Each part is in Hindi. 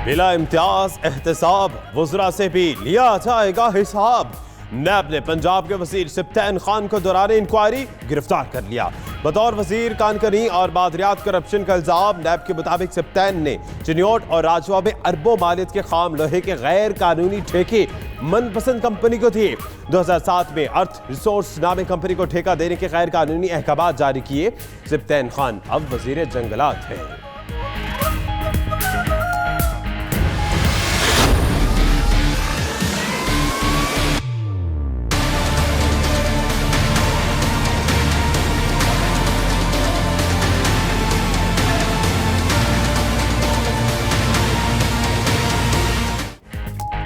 बिला इम्तियाज एहतसाब वज़रा से भी लिया जाएगा हिसाब। नैब ने पंजाब के वजीर सिप्तैन खान को दौरान इंक्वायरी गिरफ्तार कर लिया। बतौर वजीर कानकनी और बादरियात करप्शन का इल्जाम। नैब के मुताबिक सिप्तैन ने चिन्योट और राजवा में अरबों मालियत के खाम लोहे के गैर कानूनी ठेके मनपसंद कंपनी को दिए। 2007 में अर्थ रिसोर्स नामी कंपनी को ठेका देने के गैर कानूनी अहकाम जारी किए। सिप्तैन खान अब वजीर जंगलात हैं।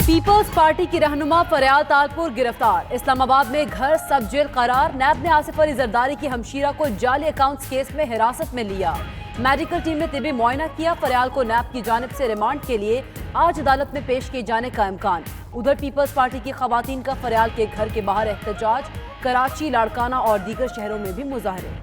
पीपल्स पार्टी की रहनुमा फरियाद तालपुर गिरफ्तार। इस्लामाबाद में घर सब जेल करार। नैब ने आसिफ अली जरदारी की हमशीरा को जाली अकाउंट्स केस में हिरासत में लिया। मेडिकल टीम ने तिबी मुआयना किया। फरियाद को नैब की जानिब से रिमांड के लिए आज अदालत में पेश किए जाने का इम्कान। उधर पीपल्स पार्टी की खवातीन का फरियाद के घर के बाहर एहतजाज। कराची, लाड़काना और दीगर शहरों में भी मुजाहरे।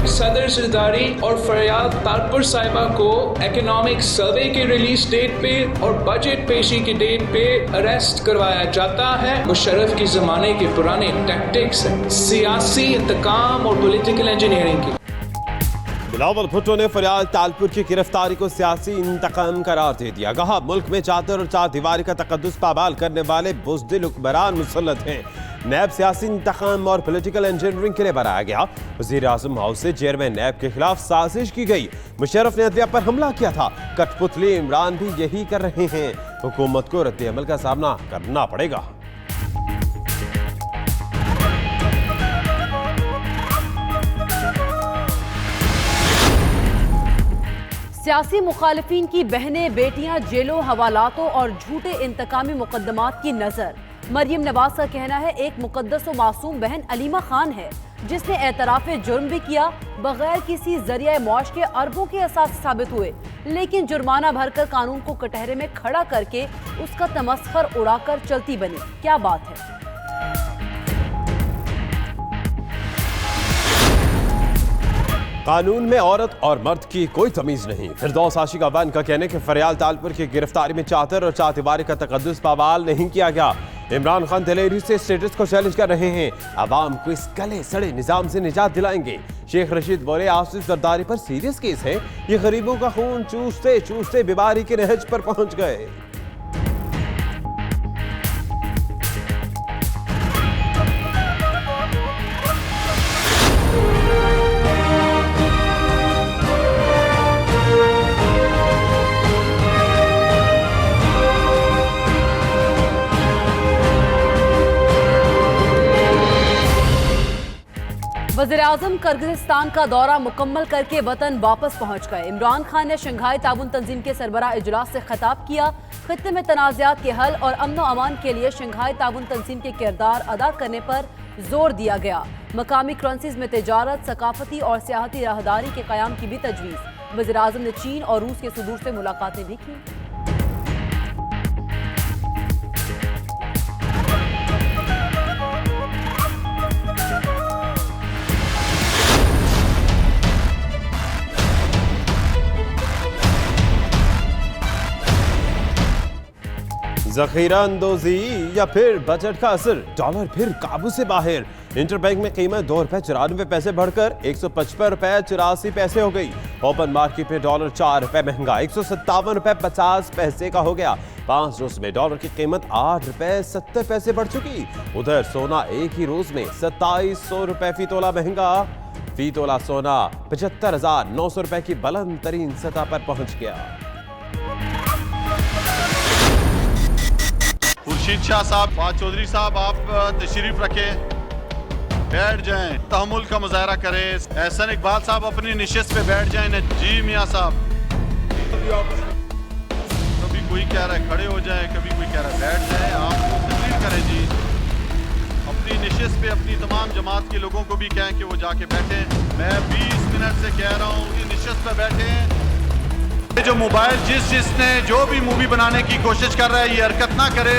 सदर जरदारी और फरियाद तालपुर साहिबा को इकोनॉमिक सर्वे के रिलीज डेट पे और बजट पेशी की डेट पे अरेस्ट करवाया जाता है। मुशर्रफ के जमाने के पुराने टैक्टिक्स हैं, सियासी इंतकाम और पॉलिटिकल इंजीनियरिंग की। बिलावल भुट्टो ने फरियाद तालपुर की गिरफ्तारी को सियासी इंतकाम करार दे दिया। कहा मुल्क में चादर और चार दीवारी का तकद्दुस पामाल करने वाले बुज़दिल हुक्मरान मुसल्लत हैं। नैब सियासी इंतकाम और पॉलिटिकल इंजीनियरिंग के लिए बनाया गया। वज़ीर आज़म हाउस से चेयरमैन नैब के खिलाफ साजिश की गई। मुशर्रफ ने अदलिया पर हमला किया था। कठपुतली इमरान भी यही कर रहे हैं। हुकूमत को रद्द अमल का सामना करना पड़ेगा। सियासी मुखालिफिन की बहनें बेटियां जेलों, हवालातों और झूठे इंतकामी मुकदमात की नजर। मरियम नवाज का कहना है एक मुकद्दस और मासूम बहन अलीमा खान है जिसने एतराफ़े जुर्म भी किया। बगैर किसी जरिया मुआश के अरबों के असास साबित हुए, लेकिन जुर्माना भरकर कानून को कटहरे में खड़ा करके उसका तमस्खर उड़ाकर चलती बनी। क्या बात है। कानून में औरत और मर्द की कोई तमीज नहीं। फिरदौस आशिक अवान का कहने कि फरियाद तालपुर की गिरफ्तारी में चादर और चारदीवारी का तकद्दुस पामाल नहीं किया गया। इमरान खान दिलेरी से स्टेटस को चैलेंज कर रहे हैं। अवाम को इस गले सड़े निजाम से निजात दिलाएंगे। शेख रशीद बोले आसिफ जरदारी पर सीरियस केस है। ये गरीबों का खून चूसते चूसते बीमारी के नहज पर पहुंच गए। वज़ीर-ए-आज़म किर्गिस्तान का दौरा मुकम्मल करके वतन वापस पहुंच गए। इमरान खान ने शंघाई ताउन तंजीम के सरबराह इजलास से खिताब किया। खित्ते में तनाज़ात के हल और अमन व अमान के लिए शंघाई ताउन तंजीम के किरदार अदा करने पर जोर दिया गया। मकामी करेंसीज में तिजारत, सकाफती और सियाहती राहदारी के क़याम की भी तजवीज़। वज़ीर-ए-आज़म ने चीन और रूस के सदूर से मुलाकातें भी की। जखीरा अंदोजी या फिर बजट का असर, डॉलर फिर काबू से बाहर। इंटरबैंक में कीमत ₹2.94 बढ़कर 155 रुपए 84 पैसे हो गई। ओपन मार्केट में डॉलर ₹4 महंगा 157.50 रुपए का हो गया। 5 रोज में डॉलर की कीमत ₹8.70 बढ़ चुकी। उधर सोना एक ही रोज में 2700 रुपए फी तोला महंगा। फी तोला सोना 75,900 रुपए की बुलंद तरीन सतह पर पहुंच गया। खुर्शीद शाह साहब, फाज चौधरी साहब, आप तशरीफ रखें, बैठ जाएं, तहमुल का मुजाहरा करें। एहसन इकबाल साहब अपनी निशिस्त पे बैठ जाएं। जी मियाँ साहब, कभी कोई कह रहा है खड़े हो जाएं, कभी कोई कह रहा है बैठ जाएं। आप तकरीर करें जी, अपनी निशिस्त पे अपनी तमाम जमात के लोगों को भी कहें कि वो जाके बैठें। मैं 20 मिनट से कह रहा हूँ कि निशिस्त पे बैठें। जो मोबाइल जिसने जो भी मूवी बनाने की कोशिश कर रहा है ये हरकत ना करे।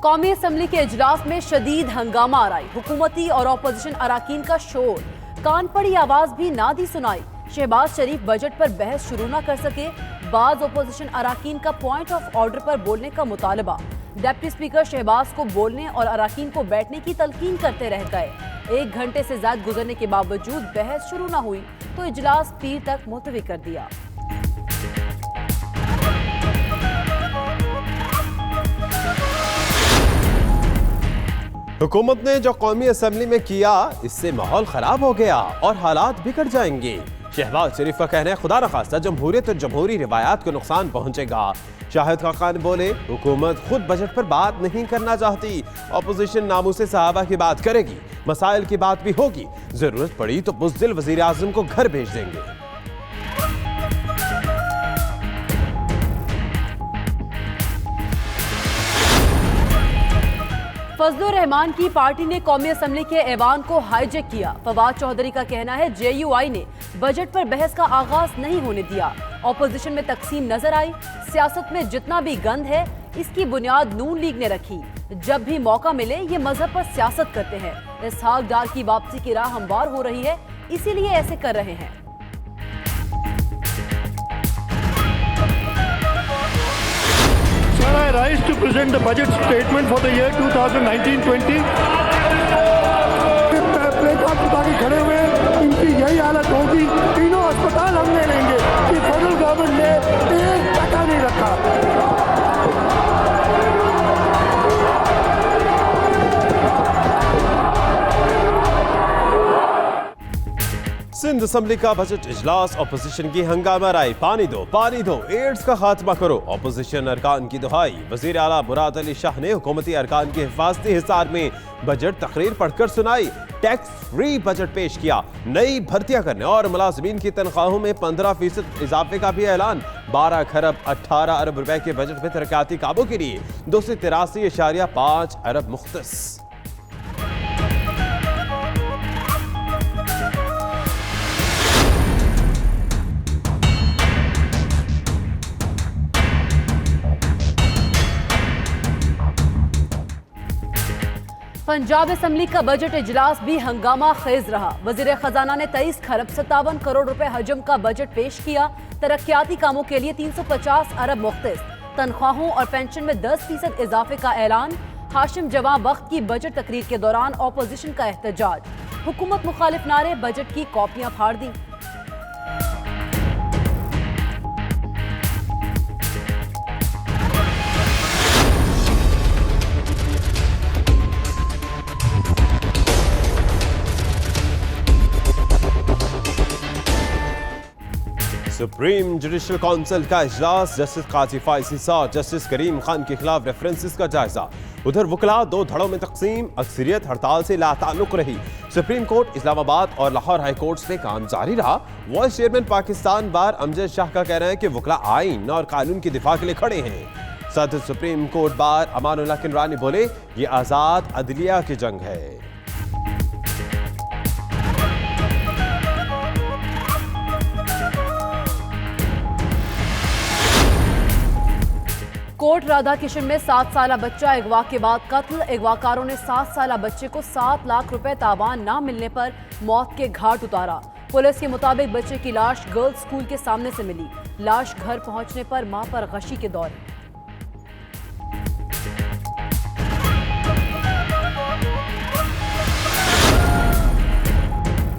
कौमी असम्बली के इजलास में शदीद हंगामा आराई, हुकूमती और अपोजिशन अराकीन का शोर, कान पड़ी आवाज भी ना दी सुनाई। शहबाज शरीफ बजट पर बहस शुरू न कर सके, बाज अपोजिशन अराकीन का पॉइंट ऑफ ऑर्डर पर बोलने का मुतालबा। डिप्टी स्पीकर शहबाज को बोलने और अराकीन को बैठने की तलकीन करते रह गए। 1 घंटे से ज्यादा गुजरने के बावजूद बहस शुरू न हुई तो इजलास पीर तक मुलतवी कर दिया। हुकूमत ने जो कौमी असम्बली में किया, इससे माहौल खराब हो गया और हालात बिगड़ जाएंगे। शहबाज शरीफ का कहना है, खुदा न खास्ता जमहूरियत और जमहूरी रिवायात को नुकसान पहुंचेगा। शाहिद खाकान बोले, हुकूमत खुद बजट पर बात नहीं करना चाहती, अपोजिशन नामूसे सहाबा की बात करेगी, मसाइल की बात भी होगी, जरूरत पड़ी तो बुज़दिल वज़ीर आज़म को घर भेज देंगे। फजलुर रहमान की पार्टी ने कौमी असम्बली के ऐवान को हाईजैक किया। फवाद चौधरी का कहना है, JUI ने बजट पर बहस का आगाज नहीं होने दिया। ऑपोजिशन में तकसीम नजर आई। सियासत में जितना भी गंद है, इसकी बुनियाद नून लीग ने रखी। जब भी मौका मिले ये मजहब पर सियासत करते हैं। इसहाक डार की वापसी की राह हमवार हो रही है, इसीलिए ऐसे कर रहे हैं। Sir, I rise to present the budget statement for the year 2019-20. Placard उठा के खड़े हुए, इनकी यही हालत होगी। तीनों अस्पताल हम ले लेंगे कि फेडरल गवर्नमेंट ने 1 टका नहीं रखा। सिंध असम्बली का बजट इजलास, अपोजिशन की हंगामा राय, पानी दो, एड्स का खात्मा करो, अपोजिशन अरकान की दुहाई। वजीर आला मुराद अली शाह ने हुकूमती अरकान की हिफाजती हिसार में बजट तकरीर पढ़कर सुनाई। टैक्स फ्री बजट पेश किया। नई भर्तियां करने और मुलाजमीन की तनख्वाहों में 15% इजाफे का भी ऐलान। 12 खरब 18 अरब रुपए के बजट में तरक्याती कामों के लिए 283.5 अरब मुख्तस। पंजाब असम्बली का बजट इजलास भी हंगामा खेज रहा। वजीर खजाना ने 23 खरब 57 करोड़ रुपए हजम का बजट पेश किया। तरक्याती कामों के लिए 350 अरब मुख्तस। तनख्वाहों और पेंशन में 10% इजाफे का ऐलान। हाशिम जवां वक्त की बजट तकरीर के दौरान ऑपोजिशन का एहतजाज। हुकूमत मुखालिफ नारे, बजट की कॉपियां फाड़ दी। सुप्रीम जुडिशल काउंसिल का इजलास, जस्टिस काजी फाइसी और जस्टिस करीम खान के खिलाफ रेफरेंसेस का जायजा। उधर वकला 2 धड़ों में तकसीम, अक्सरियत हड़ताल से लाताल्लुक रही। सुप्रीम कोर्ट, इस्लामाबाद और लाहौर हाई कोर्ट में काम जारी रहा। वाइस चेयरमैन पाकिस्तान बार अमजद शाह का कहना है कि वकला आइन और कानून की दिफा के लिए खड़े हैं। सदर सुप्रीम कोर्ट बार अमानुल्लाह किनरानी बोले, ये आजाद अदलिया की जंग है। कोट राधा किशन में 7 साला बच्चा अगवा के बाद कत्ल। अगवाकारों ने 7 साला बच्चे को 7 लाख रुपए तावान ना मिलने पर मौत के घाट उतारा। पुलिस के मुताबिक बच्चे की लाश गर्ल्स स्कूल के सामने से मिली। लाश घर पहुंचने पर मां पर गशी के दौर।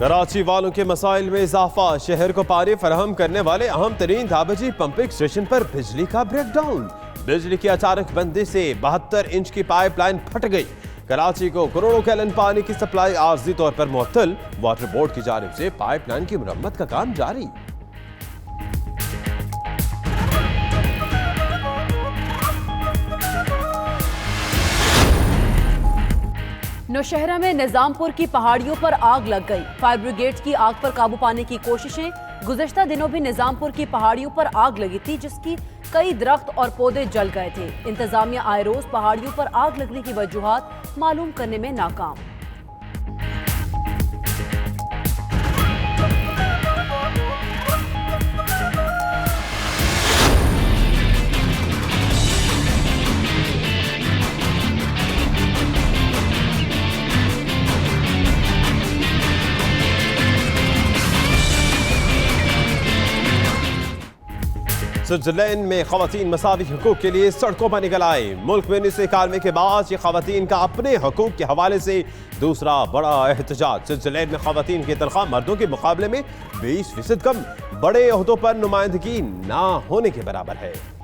कराची वालों के मसाइल में इजाफा। शहर को पानी फराहम करने वाले अहम तरीन धाबजी पंपिंग स्टेशन पर बिजली का ब्रेकडाउन। बिजली की अचानक बंदी से 72 इंच की पाइपलाइन फट गई। कराची को करोड़ों गैलन पानी की सप्लाई आर्जी तौर पर मुअत्तल। वाटर बोर्ड की जानिब से पाइपलाइन की मुरम्मत का काम जारी। नौशहरा में निजामपुर की पहाड़ियों पर आग लग गई। फायर ब्रिगेड की आग पर काबू पाने की कोशिशें। गुज़श्ता दिनों भी निजामपुर की पहाड़ियों पर आग लगी थी, जिसकी कई दरख्त और पौधे जल गए थे। इंतजामिया आए रोज पहाड़ियों पर आग लगने की वजूहात मालूम करने में नाकाम। स्विट्जरलैंड में खवातीन मसावी हकूक के लिए सड़कों पर निकल आए। मुल्क में 1991 के बाद ये खवातीन का अपने हकूक के हवाले से दूसरा बड़ा एहतजाज। स्विट्जरलैंड में खवातीन की तनख्वाह मर्दों के मुकाबले में 20% कम, बड़े ओहदों पर नुमाइंदगी ना होने के बराबर है।